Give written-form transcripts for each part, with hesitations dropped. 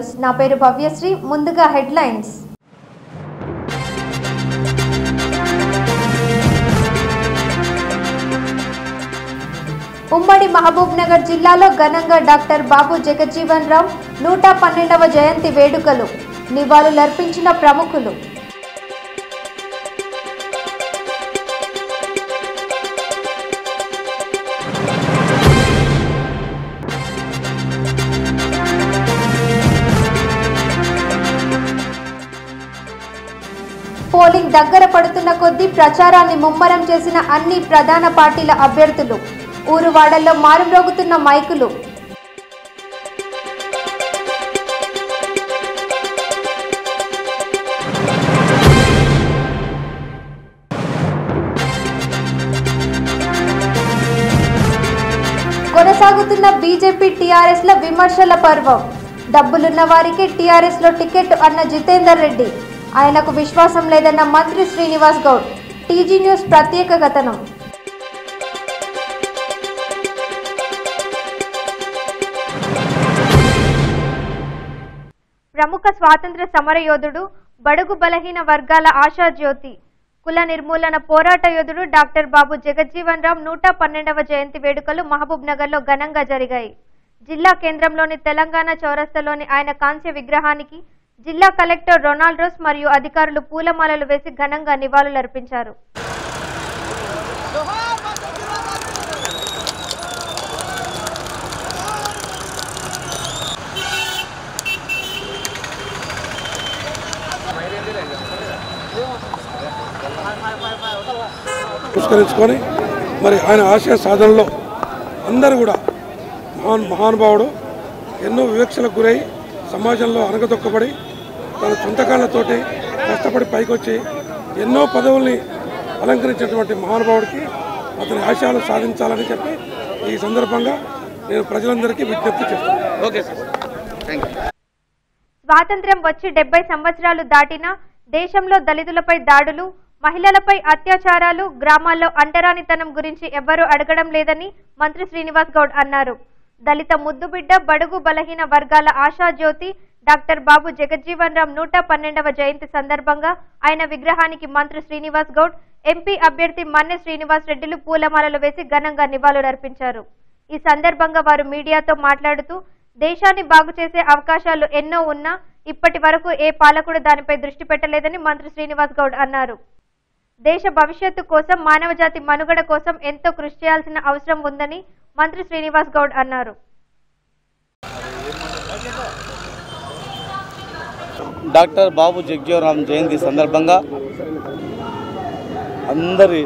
News నా పేరు భవ్యశ్రీ ముందుగా హెడ్లైన్స్ ఉమ్మడి మహబూబ్ నగర్ జిల్లాలో ఘనంగా డాక్టర్ బాబు జగజ్జీవన్ రామ్ 112వ జయంతి వేడుకలు నివాళులర్పించిన ప్రముఖులు పోలింగ్ దగ్గర పడుతున్న కొద్దీ ప్రచారాన్ని ముమ్మరం చేసిన అన్ని ప్రధాన పార్టీల అభ్యర్థులు ఊరువాడల్లో మారుమ్రోగుతున్న మైకులు కొనసాగుతున్న బీజేపీ టీఆర్ఎస్ ల విమర్శల పర్వం డబ్బులున్న వారికి టీఆర్ఎస్ లో టికెట్ అన్న జితేందర్ రెడ్డి ఆయనకు విశ్వాసం లేదన్న మంత్రి శ్రీనివాస్ గౌడ్ టీజీ న్యూస్ ప్రత్యేక కథనం ప్రముఖ స్వాతంత్ర సమరయోధుడు బడుగు బలహీన వర్గాల ఆశాజ్యోతి కుల నిర్మూలన పోరాట యోధుడు డాక్టర్ బాబు జగజ్జీవన్ రామ్ 112వ జయంతి వేడుకలు మహబూబ్ నగర్లో ఘనంగా జరిగాయి. జిల్లా కేంద్రంలోని తెలంగాణ చౌరస్తాలోని ఆయన కాంస్య విగ్రహానికి జిల్లా కలెక్టర్ రొనాల్డోస్ మరియు అధికారులు పూలమాలలు వేసి ఘనంగా నివాళులర్పించారు. పురస్కరించుకొని మరి ఆయన ఆశయ సాధనలో అందరూ కూడా మహానుభావుడు ఎన్నో వివక్షలకు గురై సమాజంలో అనగదొక్కబడి తన సొంతకాళ్ళతోటి కష్టపడి పైకొచ్చి ఎన్నో పదవుల్ని అలంకరించినటువంటి మహానుభావుడికి అతని ఆశయాలు సాధించాలని చెప్పి ఈ సందర్భంగా నేను ప్రజలందరికీ విజ్ఞప్తి చేస్తాను. స్వాతంత్ర్యం వచ్చి 70 సంవత్సరాలు దాటినా దేశంలో దళితులపై దాడులు, మహిళలపై అత్యాచారాలు, గ్రామాల్లో అంటరానితనం గురించి ఎవ్వరూ అడగడం లేదని మంత్రి శ్రీనివాస్ గౌడ్ అన్నారు. దళిత ముద్దుబిడ్డ బడుగు బలహీన వర్గాల ఆశాజ్యోతి డాక్టర్ బాబు జగజ్జీవన్ రామ్ 112వ జయంతి సందర్భంగా ఆయన విగ్రహానికి మంత్రి శ్రీనివాస్ గౌడ్, ఎంపీ అభ్యర్థి మన్నె శ్రీనివాస్ రెడ్డిలు పూలమాలలు వేసి ఘనంగా నివాళులర్పించారు. ఈ సందర్భంగా వారు మీడియాతో మాట్లాడుతూ దేశాన్ని బాగు చేసే అవకాశాలు ఎన్నో ఉన్నా ఇప్పటి వరకు ఏ పాలకుడు దానిపై దృష్టి పెట్టలేదని మంత్రి శ్రీనివాస్ గౌడ్ అన్నారు. దేశ భవిష్యత్తు కోసం మానవజాతి మనుగడ కోసం ఎంతో కృషి చేయాల్సిన అవసరం ఉందని మంత్రి శ్రీనివాస్ గౌడ్ అన్నారు. డాక్టర్ బాబు జగజ్జీవన్ రామ్ జయంతి సందర్భంగా అందరి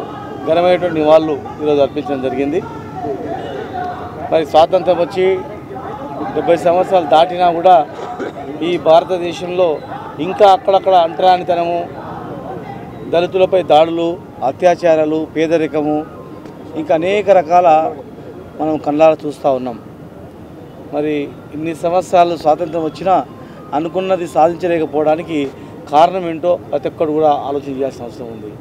ఘనమైనటువంటి నివాళులు ఈరోజు అర్పించడం జరిగింది. మరి స్వాతంత్రం వచ్చి 70 సంవత్సరాలు దాటినా కూడా ఈ భారతదేశంలో ఇంకా అక్కడక్కడ అంటరానితనము, దళితులపై దాడులు, అత్యాచారాలు, పేదరికము ఇంకా అనేక రకాల మనం కళ్ళారా చూస్తూ ఉన్నాం. మరి ఇన్ని సంవత్సరాలు స్వాతంత్రం వచ్చినా అనుకున్నది సాధించలేకపోవడానికి కారణం ఏంటో ప్రతి ఒక్కరు కూడా ఆలోచన చేయాల్సిన అవసరం ఉంది.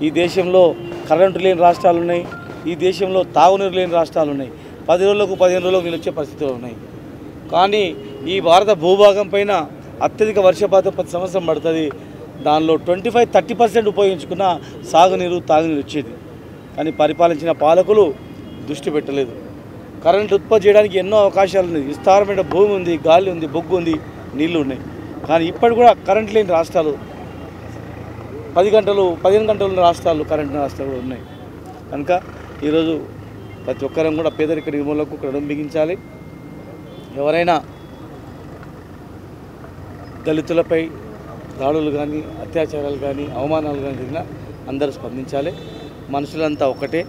ఈ దేశంలో కరెంటు లేని రాష్ట్రాలు ఉన్నాయి, ఈ దేశంలో తాగునీరు లేని రాష్ట్రాలు ఉన్నాయి, 10 రోజులకు 15 రోజులకు నిలిచే పరిస్థితులు ఉన్నాయి. కానీ ఈ భారత భూభాగం పైన అత్యధిక వర్షపాతం 10 సంవత్సరం పడుతుంది. దానిలో 25-30% ఉపయోగించుకున్న సాగునీరు, తాగునీరు వచ్చేది. కానీ పరిపాలించిన పాలకులు దృష్టి పెట్టలేదు. కరెంటు ఉత్పత్తి చేయడానికి ఎన్నో అవకాశాలు ఉన్నాయి, విస్తారమైన భూమి ఉంది, గాలి ఉంది, బొగ్గు ఉంది, నీళ్లు ఉన్నాయి. కానీ ఇప్పటి కూడా కరెంట్ లేని రాష్ట్రాలు 15 గంటలు ఉన్న రాష్ట్రాలు, కరెంటు రాష్ట్రాలు కూడా ఉన్నాయి. కనుక ఈరోజు ప్రతి ఒక్కరం కూడా పేదరిక నిర్మూలనకు క్రమం బిగించాలి. ఎవరైనా దళితులపై దాడులు కానీ, అత్యాచారాలు కానీ, అవమానాలు కానీ జరిగినా అందరూ స్పందించాలి. మనుషులంతా ఒకటే.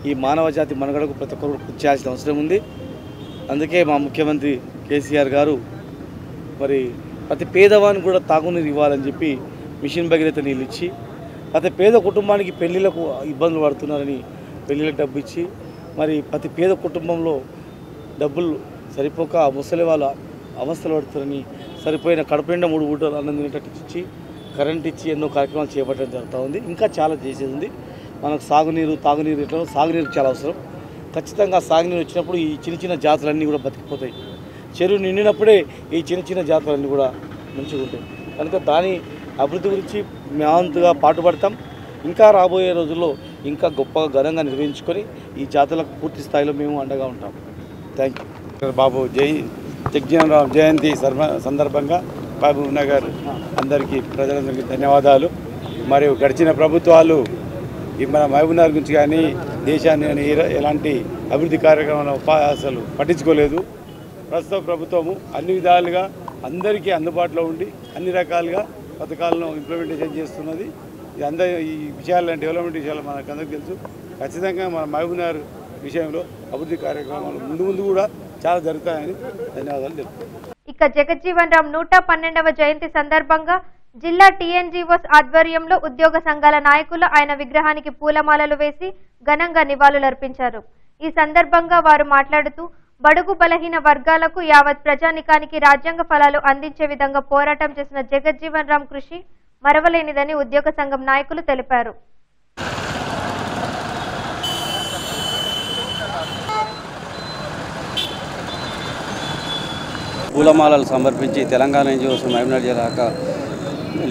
ఈ మానవజాతి మనుగడకు ప్రతి ఒక్కరు కృషి చేయాల్సిన అవసరం ఉంది. అందుకే మా ముఖ్యమంత్రి కేసీఆర్ గారు మరి ప్రతి పేదవానికి కూడా తాగునీరు ఇవ్వాలని చెప్పి మిషన్ భగీరథ నీళ్ళు ఇచ్చి, ప్రతి పేద కుటుంబానికి పెళ్లిళ్లకు ఇబ్బందులు పడుతున్నారని పెళ్లిళ్ళకి డబ్బు ఇచ్చి, మరి ప్రతి పేద కుటుంబంలో డబ్బులు సరిపోక ముసలి వాళ్ళ అవస్థలు పడుతున్నారని సరిపోయిన కడుపు నిండా 3 పూటలు అన్నం తినేటట్టు ఇచ్చి, కరెంట్ ఇచ్చి ఎన్నో కార్యక్రమాలు చేపట్టడం జరుగుతూ ఉంది. ఇంకా చాలా చేసేది ఉంది. మనకు సాగునీరు, తాగునీరు ఎట్లా సాగునీరు చాలా అవసరం. ఖచ్చితంగా సాగునీరు వచ్చినప్పుడు ఈ చిన్న చిన్న జాతులన్నీ కూడా బతికిపోతాయి. చెరువు నిండినప్పుడే ఈ చిన్న చిన్న జాతరలన్నీ కూడా మంచిగా ఉంటాయి. కనుక దాని అభివృద్ధి గురించి మేమంతగా పాటుపడతాం. ఇంకా రాబోయే రోజుల్లో ఇంకా గొప్పగా ఘనంగా నిర్వహించుకొని ఈ జాతరలకు పూర్తి స్థాయిలో మేము అండగా ఉంటాం. Thank you. బాబు జగజీవన్ రామ్ జయంతి సందర్భంగా మహబూబ్ నగర్ అందరికీ ప్రజలందరికీ ధన్యవాదాలు. మరియు గడిచిన ప్రభుత్వాలు ఈ మన మహబూబ్ నగర్ గురించి కానీ దేశాన్ని కానీ ఎలాంటి అభివృద్ధి కార్యక్రమాలు అసలు పట్టించుకోలేదు. ప్రస్తుత ప్రభుత్వము అన్ని విధాలుగా అందరికీ అందుబాటులో ఉండి అన్ని రకాలుగా పథకాలను ఇంప్లిమెంటేషన్ చేస్తున్నది. ఈ విషయాలు డెవలప్మెంట్ విషయాలు మనకు అందరికీ తెలుసు. ఖచ్చితంగా మన మహబూబ్ నగర్ విషయంలో అభివృద్ధి కార్యక్రమాలు ముందు కూడా చాలా జరుగుతాయని ధన్యవాదాలు తెలుపుతున్నాను. ఇక జగజ్జీవన్ రామ్ 112వ జయంతి సందర్భంగా జిల్లా టీఎన్జీఓస్ ఆధ్వర్యంలో ఉద్యోగ సంఘాల నాయకులు ఆయన విగ్రహానికి పూలమాలలు వేసి ఘనంగా నివాళులర్పించారు. ఈ సందర్భంగా వారు మాట్లాడుతూ బడుగు బలహీన వర్గాలకు యావత్ ప్రజానికానికి రాజ్యాంగ ఫలాలు అందించే విధంగా పోరాటం చేసిన జగజ్జీవన్ రామ్ కృషి మరవలేనిదని ఉద్యోగ సంఘం నాయకులు తెలిపారు. పూలమాలలు సమర్పించి తెలంగాణ ఎన్జిఓస్ మహబూబ్నగర్ జిల్లాకు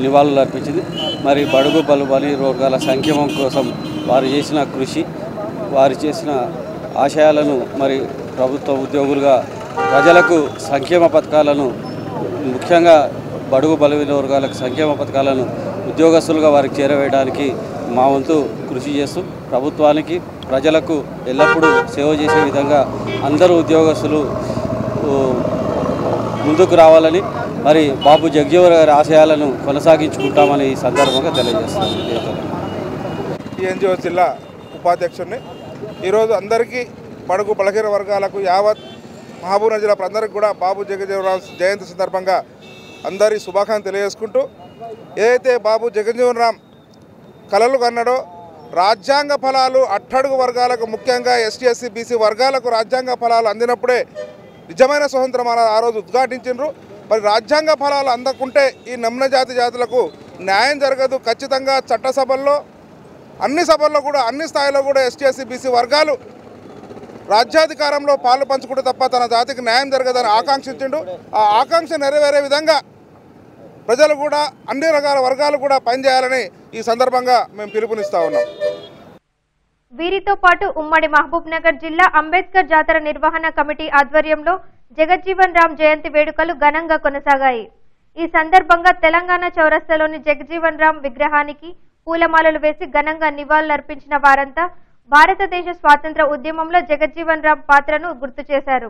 నివాళులు అర్పించింది. మరి బడుగు బలహీన వర్గాల సంక్షేమం కోసం వారు చేసిన కృషి, వారు చేసిన ఆశయాలను మరి ప్రభుత్వ ఉద్యోగులుగా ప్రజలకు సంక్షేమ పథకాలను, ముఖ్యంగా బడుగు బలహీన వర్గాలకు సంక్షేమ పథకాలను ఉద్యోగస్తులుగా వారికి చేరవేయడానికి మా వంతు కృషి చేస్తూ ప్రభుత్వానికి ప్రజలకు ఎల్లప్పుడూ సేవ చేసే విధంగా అందరూ ఉద్యోగస్తులు ముందుకు రావాలని, మరి బాబు జగజీవన్ గారి ఆశయాలను కొనసాగించుకుంటామని ఈ సందర్భంగా తెలియజేస్తున్నాను. టీఎన్జీఓ జిల్లా ఉపాధ్యక్షుడిని. ఈరోజు అందరికీ బడుగు బలహీన వర్గాలకు యావత్ మహబూబ్నగర్ జిల్లా అందరికీ కూడా బాబు జగజీవన్ రామ్ జయంతి సందర్భంగా అందరి శుభాకాంక్షలు తెలియజేసుకుంటూ, ఏదైతే బాబు జగజీవన్ రామ్ కలలు కన్నాడో రాజ్యాంగ ఫలాలు అట్టడుగు వర్గాలకు, ముఖ్యంగా ఎస్టీ ఎస్సీ బీసీ వర్గాలకు రాజ్యాంగ ఫలాలు అందినప్పుడే నిజమైన స్వతంత్రం ఆ రోజు ఉద్ఘాటించారు. మరి రాజ్యాంగ ఫలాలు అందకుంటే ఈ నమ్న జాతులకు న్యాయం జరగదు. ఖచ్చితంగా చట్టసభల్లో అన్ని సభల్లో కూడా అన్ని స్థాయిలో కూడా ఎస్టీ ఎస్సీ బీసీ వర్గాలు రాజ్యాధికారంలో పాలు పంచుకుంటే తప్ప తన జాతికి న్యాయం జరగదని ఆకాంక్షించిండు. ఆ ఆకాంక్ష నెరవేరే విధంగా ప్రజలు కూడా అన్ని రకాల వర్గాలు కూడా పనిచేయాలని ఈ సందర్భంగా మేము పిలుపునిస్తా ఉన్నాం. వీరితో పాటు ఉమ్మడి మహబూబ్ నగర్ జిల్లా అంబేద్కర్ జాతర నిర్వహణ కమిటీ ఆధ్వర్యంలో జగజ్జీవన్ రామ్ జయంతి వేడుకలు ఘనంగా కొనసాగాయి. ఈ సందర్భంగా తెలంగాణ చౌరస్తాలోని జగజ్జీవన్ రామ్ విగ్రహానికి పూలమాలలు వేసి ఘనంగా నివాళులర్పించిన వారంతా భారతదేశ స్వాతంత్ర ఉద్యమంలో జగజ్జీవన్ రామ్ పాత్రను గుర్తు చేశారు.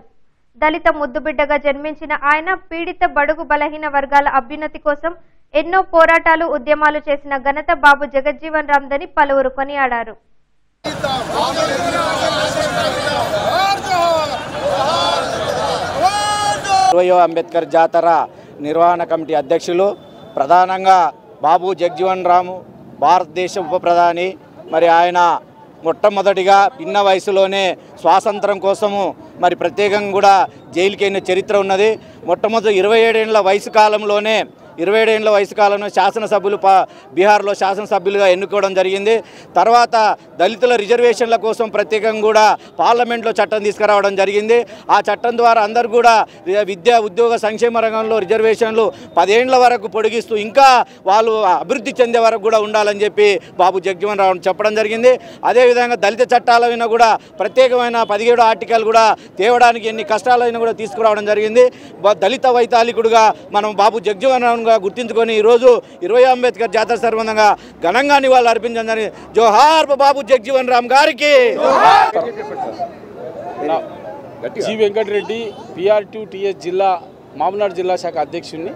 దళిత ముద్దుబిడ్డగా జన్మించిన ఆయన పీడిత బడుగు బలహీన వర్గాల అభ్యున్నతి కోసం ఎన్నో పోరాటాలు ఉద్యమాలు చేసిన ఘనత బాబు జగజ్జీవన్ రామ్ దని పలువురు కొనియాడారు. అంబేద్కర్ జాతర నిర్వహణ కమిటీ అధ్యక్షులు, ప్రధానంగా బాబు జగజీవన్ రామ్ భారతదేశ ఉప ప్రధాని. మరి ఆయన మొట్టమొదటిగా పిన్న వయసులోనే స్వాతంత్రం కోసము మరి ప్రత్యేకంగా కూడా జైలుకి అయిన చరిత్ర ఉన్నది. మొట్టమొదటి 27 ఏళ్ల వయసు కాలంలో శాసనసభ్యులు బీహార్లో శాసనసభ్యులుగా ఎన్నుకోవడం జరిగింది. తర్వాత దళితుల రిజర్వేషన్ల కోసం ప్రత్యేకంగా కూడా పార్లమెంట్లో చట్టం తీసుకురావడం జరిగింది. ఆ చట్టం ద్వారా అందరూ కూడా విద్యా ఉద్యోగ సంక్షేమ రంగంలో రిజర్వేషన్లు 10 ఏళ్ల వరకు పొడిగిస్తూ ఇంకా వాళ్ళు అభివృద్ధి చెందే వరకు కూడా ఉండాలని చెప్పి బాబు జగజీవన్ రామ్ చెప్పడం జరిగింది. అదేవిధంగా దళిత చట్టాలైనా కూడా ప్రత్యేకమైన 17 ఆర్టికల్ కూడా తేవడానికి ఎన్ని కష్టాలైనా కూడా తీసుకురావడం జరిగింది. దళిత వైతాళికుడుగా మనం బాబు జగజీవన్ రామ్ గుర్తించుకొని ఈరోజు 20 అంబేద్కర్ జాతర సందర్భంగా ఘనంగా నివాళులు అర్పించండి. జోహార్ బాబు జగజీవన్ రామ్ గారికి. జి వెంకటరెడ్డి, PR2TS జిల్లా మహబూబ్నగర్ జిల్లా శాఖ అధ్యక్షుడిని.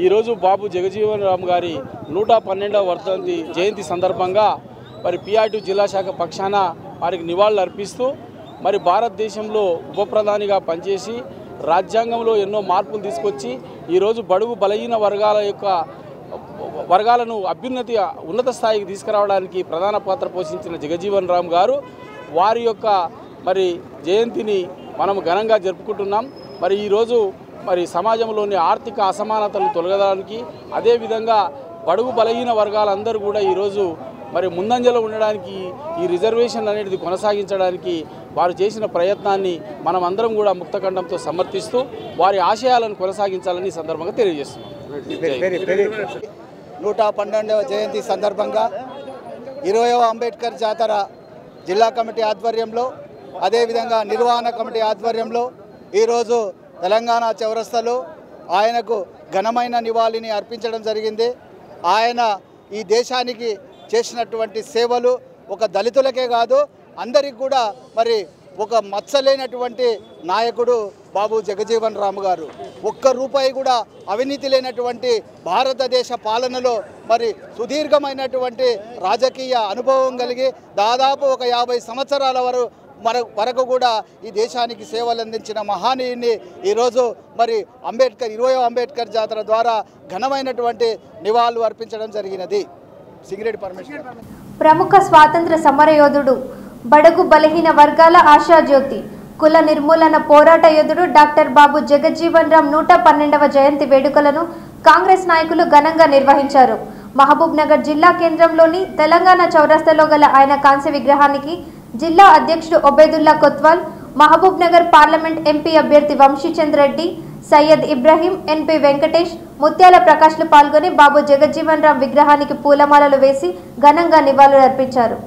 ఈరోజు బాబు జగజీవన్ రామ్ గారి 112వ వర్ధంతి జయంతి సందర్భంగా మరి PR2 జిల్లా శాఖ పక్షాన వారికి నివాళులు అర్పిస్తూ, మరి భారతదేశంలో ఉప ప్రధానిగా పనిచేసి రాజ్యాంగంలో ఎన్నో మార్పులు తీసుకొచ్చి ఈరోజు బడుగు బలహీన వర్గాలను అభ్యున్నతి ఉన్నత స్థాయికి తీసుకురావడానికి ప్రధాన పాత్ర పోషించిన జగజీవన్ రామ్ గారు వారి యొక్క మరి జయంతిని మనం ఘనంగా జరుపుకుంటున్నాం. మరి ఈరోజు మరి సమాజంలోని ఆర్థిక అసమానతలను తొలగడానికి, అదేవిధంగా బడుగు బలహీన వర్గాలందరూ కూడా ఈరోజు మరి ముందంజలో ఉండడానికి, ఈ రిజర్వేషన్ అనేది కొనసాగించడానికి వారు చేసిన ప్రయత్నాన్ని మనం అందరం కూడా ముక్తకంఠంతో సమర్థిస్తూ వారి ఆశయాలను కొనసాగించాలని ఈ సందర్భంగా తెలియజేస్తున్నాం. 112వ జయంతి సందర్భంగా 20వ అంబేద్కర్ జాతర జిల్లా కమిటీ ఆధ్వర్యంలో అదేవిధంగా నిర్వహణ కమిటీ ఆధ్వర్యంలో ఈరోజు తెలంగాణ చౌరస్తాలో ఆయనకు ఘనమైన నివాళిని అర్పించడం జరిగింది. ఆయన ఈ దేశానికి చేసినటువంటి సేవలు ఒక దళితులకే కాదు అందరికి కూడా మరి ఒక మచ్చలేనటువంటి నాయకుడు బాబు జగజీవన్ రామ్ గారు. ఒక్క రూపాయి కూడా అవినీతి లేనటువంటి భారతదేశ పాలనలో మరి సుదీర్ఘమైనటువంటి రాజకీయ అనుభవం కలిగి దాదాపు ఒక 50 సంవత్సరాల వరకు కూడా ఈ దేశానికి సేవలు అందించిన మహానీయుని ఈరోజు మరి 20వ అంబేద్కర్ జాతర ద్వారా ఘనమైనటువంటి నివాళులు అర్పించడం జరిగినది. సింగిరెడ్డి పరమేశ్వర్. ప్రముఖ స్వాతంత్ర సమరయోధుడు, బడుగు బలహీన వర్గాల ఆశాజ్యోతి, కుల నిర్మూలన పోరాట యోధుడు డాక్టర్ బాబు జగజ్జీవన్ రామ్ 112వ జయంతి వేడుకలను కాంగ్రెస్ నాయకులు ఘనంగా నిర్వహించారు. మహబూబ్ నగర్ జిల్లా కేంద్రంలోని తెలంగాణ చౌరస్తాలో గల ఆయన కాంస్య విగ్రహానికి జిల్లా అధ్యక్షుడు ఒబేదుల్లా కొత్వాల్, మహబూబ్ నగర్ పార్లమెంట్ ఎంపీ అభ్యర్థి వంశీచంద్ రెడ్డి, సయ్యద్ ఇబ్రాహీం, ఎన్పి వెంకటేష్, ముత్యాల ప్రకాష్లు పాల్గొని బాబు జగజ్జీవన్ రామ్ విగ్రహానికి పూలమాలలు వేసి ఘనంగా నివాళులు అర్పించారు.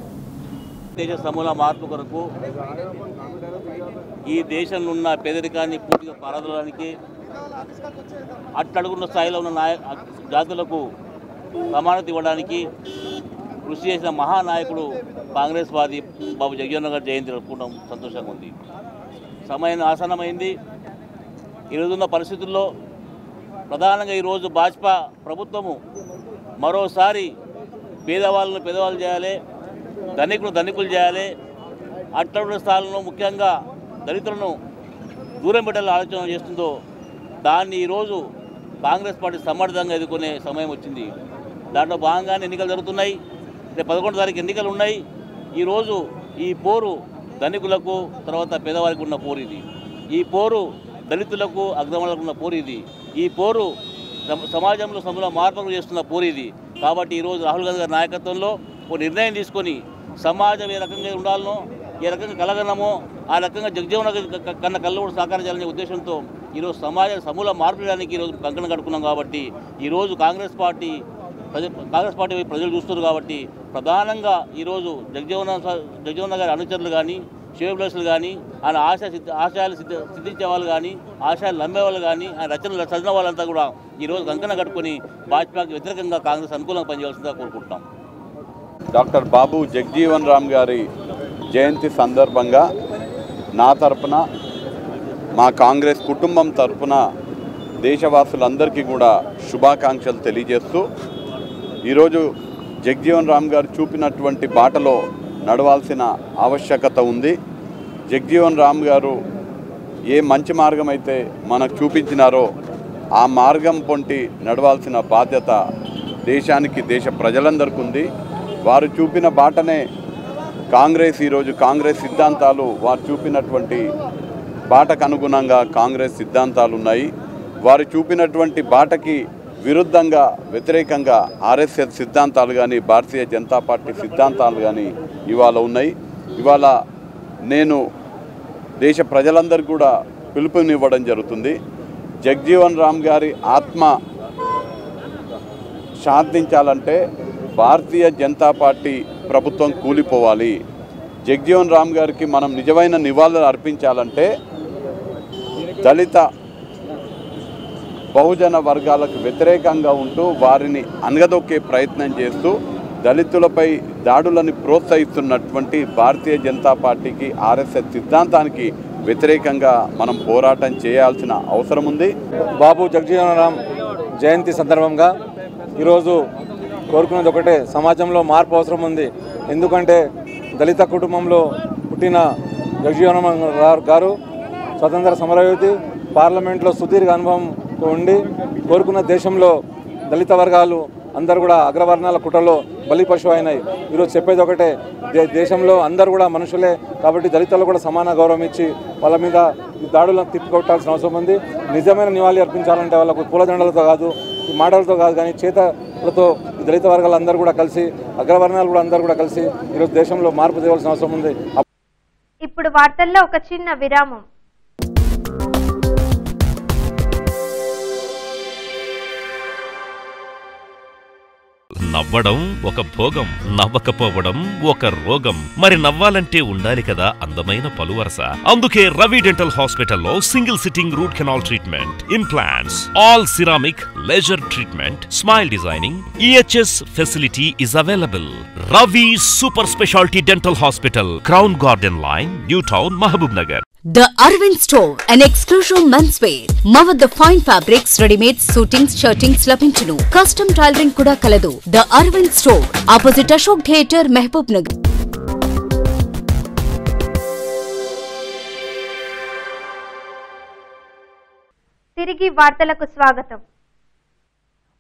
దేశ సమూల మార్పు కొరకు ఈ దేశంలో ఉన్న పేదరికాన్ని పూర్తిగా పారదోలడానికి అట్టడుగున్న స్థాయిలో ఉన్న జాతులకు సమానత ఇవ్వడానికి కృషి చేసిన మహానాయకుడు కాంగ్రెస్ వాది బాబు జగజీవన్ రామ్ జయంతి జరుపుకోవడం సంతోషంగా ఉంది. సమయం ఆసన్నమైంది. ఈరోజున్న పరిస్థితుల్లో ప్రధానంగా ఈరోజు భాజపా ప్రభుత్వము మరోసారి పేదవాళ్ళను పేదవాళ్ళు చేయాలి, ధనికులు చేయాలి, అట్టడుగున్న స్థాయిలో ముఖ్యంగా దళితులను దూరం పెట్టాలని ఆలోచన చేస్తుందో దాన్ని ఈరోజు కాంగ్రెస్ పార్టీ సమర్థంగా ఎదుర్కొనే సమయం వచ్చింది. దాంట్లో భాగంగానే ఎన్నికలు జరుగుతున్నాయి. రేపు 11వ తారీఖు ఎన్నికలు ఉన్నాయి. ఈరోజు ఈ పోరు ధనికులకు తర్వాత పేదవారికి ఉన్న పోరు ఇది. ఈ పోరు దళితులకు అగ్రవర్ణాలకు ఉన్న పోరు ఇది. ఈ పోరు సమాజంలో సమూల మార్పులు చేస్తున్న పోరు ఇది. కాబట్టి ఈరోజు రాహుల్ గాంధీ గారి నాయకత్వంలో ఒక నిర్ణయం తీసుకొని సమాజం ఏ రకంగా ఉండాలనో, ఏ రకంగా కలగనమో ఆ రకంగా జగజీవన్ కన్న కళ్ళు కూడా సాకారం చేయాలనే ఉద్దేశంతో ఈరోజు సమాజ సమూల మార్పు చేయడానికి ఈరోజు కంకణం కట్టుకున్నాం. కాబట్టి ఈరోజు కాంగ్రెస్ పార్టీ ప్రజలు చూస్తున్నారు. కాబట్టి ప్రధానంగా ఈరోజు జగజీవన్ గారి అనుచరులు కానీ, శివభిలాషులు కానీ, ఆయన ఆశయాలు సిద్ధించే వాళ్ళు కానీ, ఆశయాలు నమ్మే వాళ్ళు కానీ, ఆయన రచనలు చదివిన వాళ్ళంతా కూడా ఈరోజు కంకణం కట్టుకొని భాజపాకి వ్యతిరేకంగా కాంగ్రెస్ అనుకూలంగా పనిచేయాల్సిందిగా కోరుకుంటున్నాం. డాక్టర్ బాబు జగజీవన్ రామ్ గారి జయంతి సందర్భంగా నా తరపున, మా కాంగ్రెస్ కుటుంబం తరపున దేశవాసులందరికీ కూడా శుభాకాంక్షలు తెలియజేస్తూ ఈరోజు జగజీవన్ రామ్ గారు చూపినటువంటి బాటలో నడవాల్సిన ఆవశ్యకత ఉంది. జగజీవన్ రామ్ గారు ఏ మంచి మార్గం అయితే మనకు చూపించినారో ఆ మార్గం పొంటి నడవాల్సిన బాధ్యత దేశానికి, దేశ ప్రజలందరికీ ఉంది. వారు చూపిన బాటనే ఈరోజు కాంగ్రెస్ సిద్ధాంతాలు, వారు చూపినటువంటి బాటకు అనుగుణంగా కాంగ్రెస్ సిద్ధాంతాలు ఉన్నాయి. వారు చూపినటువంటి బాటకి విరుద్ధంగా, వ్యతిరేకంగా ఆర్ఎస్ఎస్ సిద్ధాంతాలు కానీ, భారతీయ జనతా పార్టీ సిద్ధాంతాలు కానీ ఇవాళ ఉన్నాయి. ఇవాళ నేను దేశ ప్రజలందరికీ కూడా పిలుపునివ్వడం జరుగుతుంది. జగజీవన్ రామ్ గారి ఆత్మ శాంతించాలంటే భారతీయ జనతా పార్టీ ప్రభుత్వం కూలిపోవాలి. జగజీవన్ రామ్ గారికి మనం నిజమైన నివాళులు అర్పించాలంటే దళిత బహుజన వర్గాలకు వ్యతిరేకంగా ఉంటూ వారిని అనగదొక్కే ప్రయత్నం చేస్తూ దళితులపై దాడులను ప్రోత్సహిస్తున్నటువంటి భారతీయ జనతా పార్టీకి, ఆర్ఎస్ఎస్ సిద్ధాంతానికి వ్యతిరేకంగా మనం పోరాటం చేయాల్సిన అవసరం ఉంది. బాబు జగజీవన్ రామ్ జయంతి సందర్భంగా ఈరోజు కోరుకునేది ఒకటే, సమాజంలో మార్పు అవసరం ఉంది. ఎందుకంటే దళిత కుటుంబంలో పుట్టిన జగజీవన్ రామ్ గారు స్వతంత్ర సమరయోధి, పార్లమెంట్లో సుదీర్ఘ అనుభవం ఉండి కోరుకున్న దేశంలో దళిత వర్గాలు అందరూ కూడా అగ్రవర్ణాల కుట్రలో బలి పశువు అయినాయి. ఈరోజు చెప్పేది ఒకటే, దేశంలో అందరూ కూడా మనుషులే కాబట్టి దళితులు కూడా సమాన గౌరవం ఇచ్చి వాళ్ళ మీద దాడులను తిప్పికొట్టాల్సిన అవసరం ఉంది. నిజమైన నివాళి అర్పించాలంటే వాళ్ళకు పూలదండలతో కాదు, మాటలతో కాదు, కానీ చేతలతో దళిత వర్గాలు అందరూ కూడా కలిసి, అగ్రవర్ణాలు కూడా అందరూ కూడా కలిసి ఈరోజు దేశంలో మార్పు తేవాల్సిన అవసరం ఉంది. ఇప్పుడు ఇప్పుడు వార్తల్లో ఒక చిన్న విరామం. నవ్వడం ఒక భోగం, నవ్వకపోవడం ఒక రోగం. మరి నవ్వాలంటే ఉండాలి కదా అందమైన పలువరస. అందుకే రవి డెంటల్ హాస్పిటల్లో single sitting root canal treatment, implants, all ceramic, laser treatment, smile designing, EHS facility is available. Ravi super speciality dental hospital, crown garden line, new town, Mahabubnagar. The Arvind Store, an exclusive menswear. Mavad the fine fabrics, ready-made suitings, shirtings labinchunu. Custom tailoring kuda kaladu. The Arvind Store, opposite Ashok Theatre, Mehboob Nagar. తిరిగి వార్తలకు స్వాగతం.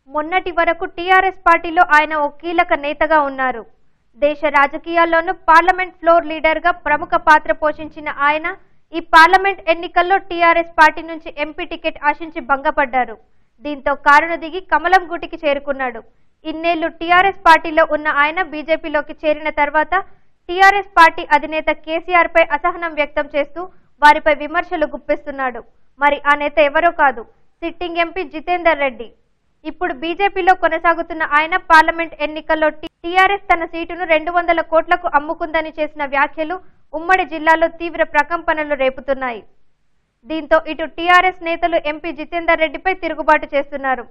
మొన్నటి వరకు TRS పార్టీలో ఆయన ఓ కీలక నేతగా ఉన్నారు. దేశ రాజకీయాల్లోనూ పార్లమెంట్ ఫ్లోర్ లీడర్గా ప్రముఖ పాత్ర పోషించిన ఆయన ఈ పార్లమెంట్ ఎన్నికల్లో టీఆర్ఎస్ పార్టీ నుంచి ఎంపీ టికెట్ ఆశించి భంగపడ్డారు. దీంతో కారును దిగి కమలం గూటికి చేరుకున్నాడు. ఇన్నేళ్లు టీఆర్ఎస్ పార్టీలో ఉన్న ఆయన బీజేపీలోకి చేరిన తర్వాత టీఆర్ఎస్ పార్టీ అధినేత కేసీఆర్ పై అసహనం వ్యక్తం చేస్తూ వారిపై విమర్శలు గుప్పిస్తున్నాడు. మరి ఆ నేత ఎవరో కాదు, సిట్టింగ్ ఎంపీ జితేందర్ రెడ్డి. ఇప్పుడు బీజేపీలో కొనసాగుతున్న ఆయన పార్లమెంట్ ఎన్నికల్లో టీఆర్ఎస్ తన సీటును 200 కోట్లకు అమ్ముకుందని చేసిన వ్యాఖ్యలు ఉమ్మడి జిల్లాలో తీవ్ర ప్రకంపనలు రేపుతున్నాయి. దీంతో ఇటు టీఆర్ఎస్ నేతలు ఎంపీ జితేందర్ రెడ్డిపై తిరుగుబాటు చేస్తున్నారు.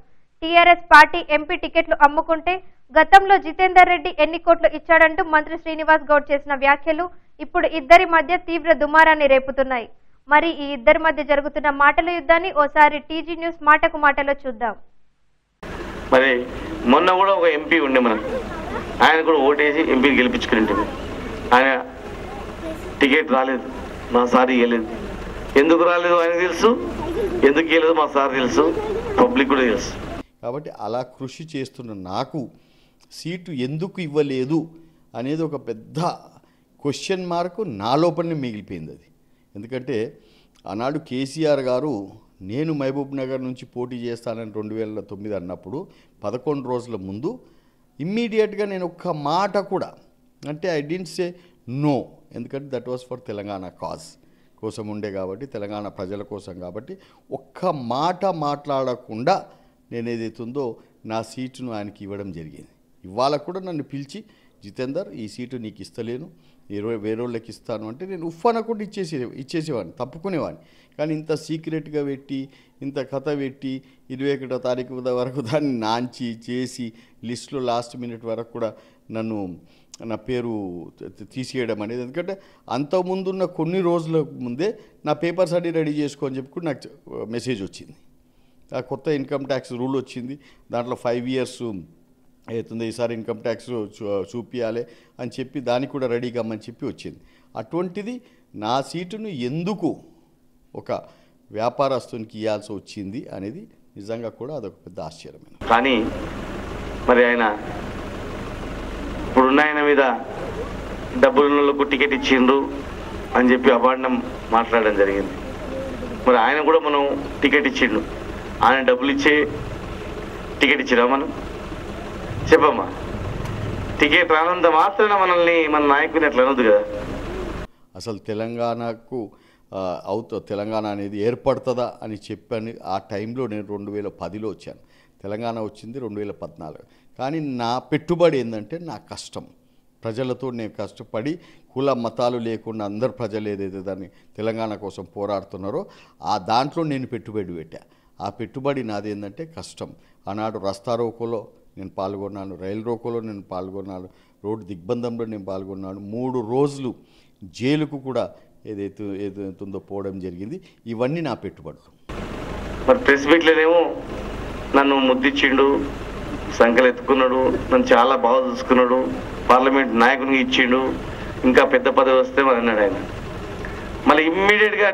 టీఆర్ఎస్ పార్టీ ఎంపీ టికెట్లు అమ్ముకుంటే గతంలో జితేందర్ రెడ్డి ఎన్ని కోట్లు ఇచ్చాడంటూ మంత్రి శ్రీనివాస్ గౌడ్ చేసిన వ్యాఖ్యలు ఇప్పుడు ఇద్దరి మధ్య తీవ్ర దుమారాన్ని రేపుతున్నాయి. మరి ఈ ఇద్దరి మధ్య జరుగుతున్న మాటల యుద్ధాన్ని ఓసారి టీజీ న్యూస్ మాటకు మాటలో చూద్దాం. మరి మొన్న కూడా ఒక ఎంపీ ఉండే మనకు, ఆయన కూడా ఓటేసి ఎంపీని గెలిపించుకుని ఆయన టికెట్ రాలేదు, మా సార్ ఇవ్వలేదు. ఎందుకు రాలేదు ఆయన తెలుసు, ఎందుకు ఇవ్వలేదు మా సార్ తెలుసు, పబ్లిక్ కూడా తెలుసు. కాబట్టి అలా కృషి చేస్తున్న నాకు సీటు ఎందుకు ఇవ్వలేదు అనేది ఒక పెద్ద క్వశ్చన్ మార్క్ నా లోపలనే మిగిలిపోయింది. అది ఎందుకంటే ఆనాడు కేసీఆర్ గారు నేను మహబూబ్ నగర్ నుంచి పోటీ చేస్తానని 2009 అన్నప్పుడు 11 రోజుల ముందు ఇమ్మీడియట్గా నేను ఒక్క మాట కూడా, అంటే ఐ డింట్ సే నో, ఎందుకంటే that was for Telangana cause కోసం ఉండే కాబట్టి, తెలంగాణ ప్రజల కోసం కాబట్టి, ఒక్క మాట మాట్లాడకుండా నేను ఏదైతుందో నా సీటును ఆయనకి ఇవ్వడం జరిగింది. ఇవాళ కూడా నన్ను పిలిచి జితేందర్ ఈ సీటు నీకు ఇస్తలేను, వేరేళ్ళకి ఇస్తాను అంటే నేను ఉఫ్ఫనకుండా ఇచ్చేసేవాడిని, తప్పుకునేవాడిని. కానీ ఇంత సీక్రెట్గా పెట్టి, ఇంత కథ పెట్టి 21వ తారీఖు వరకు దాన్ని నాంచి చేసి లిస్టులో లాస్ట్ మినిట్ వరకు కూడా నా పేరు తీసేయడం అనేది, ఎందుకంటే అంతకుముందున్న కొన్ని రోజుల ముందే నా పేపర్స్ అన్ని రెడీ చేసుకోని చెప్పి నాకు మెసేజ్ వచ్చింది. ఆ కొత్త ఇన్కమ్ ట్యాక్స్ రూల్ వచ్చింది, దాంట్లో 5 years అవుతుంది, ఈసారి ఇన్కమ్ ట్యాక్స్ చూపించాలి అని చెప్పి దానికి కూడా రెడీగా అమ్మని చెప్పి వచ్చింది. అటువంటిది నా సీటును ఎందుకు ఒక వ్యాపారస్తునికి ఇవ్వాల్సి వచ్చింది అనేది నిజంగా కూడా అదొక పెద్ద ఆశ్చర్యమైన. కానీ మరి ఆయన ఇప్పుడున్న ఆయన మీద డబ్బులకు టికెట్ ఇచ్చిండ్రు అని చెప్పి అభాండం మాట్లాడడం జరిగింది. మరి ఆయన కూడా మనం టికెట్ ఇచ్చిండు, ఆయన డబ్బులు ఇచ్చే టికెట్ ఇచ్చిరా మనం? చెప్పమ్మా, టికెట్ రానంత మాత్రాన మనల్ని మన నాయకుని అట్లా అనొద్దు కదా. అసలు తెలంగాణకు తెలంగాణ అనేది ఏర్పడుతుందా అని చెప్పని ఆ టైంలో నేను 2010లో వచ్చాను. తెలంగాణ వచ్చింది 2014. కానీ నా పెట్టుబడి ఏంటంటే నా కష్టం, ప్రజలతో నేను కష్టపడి కుల మతాలు లేకుండా అందరు ప్రజలు ఏదైతే దాన్ని తెలంగాణ కోసం పోరాడుతున్నారో ఆ దాంట్లో నేను పెట్టుబడి పెట్టా. ఆ పెట్టుబడి నాది ఏంటంటే కష్టం. ఆనాడు రస్తా రోకోలో నేను పాల్గొన్నాను, రైలు రోకోలో నేను పాల్గొన్నాను, రోడ్డు దిగ్బంధంలో నేను పాల్గొన్నాను, 3 రోజులు జైలుకు కూడా ఏదైతుందో పోవడం జరిగింది. ఇవన్నీ నా పెట్టుబడులు. మరి ప్రెస్ మీట్లోనేమో నన్ను ముద్దిచ్చిండు, సంకలు ఎత్తుకున్నాడు, నన్ను చాలా బాగా చూసుకున్నాడు, పార్లమెంట్ నాయకునికి ఇచ్చిండు, ఇంకా పెద్ద పదవి వస్తే మరి అన్నాడు ఆయన. మళ్ళీ ఇమ్మీడియట్గా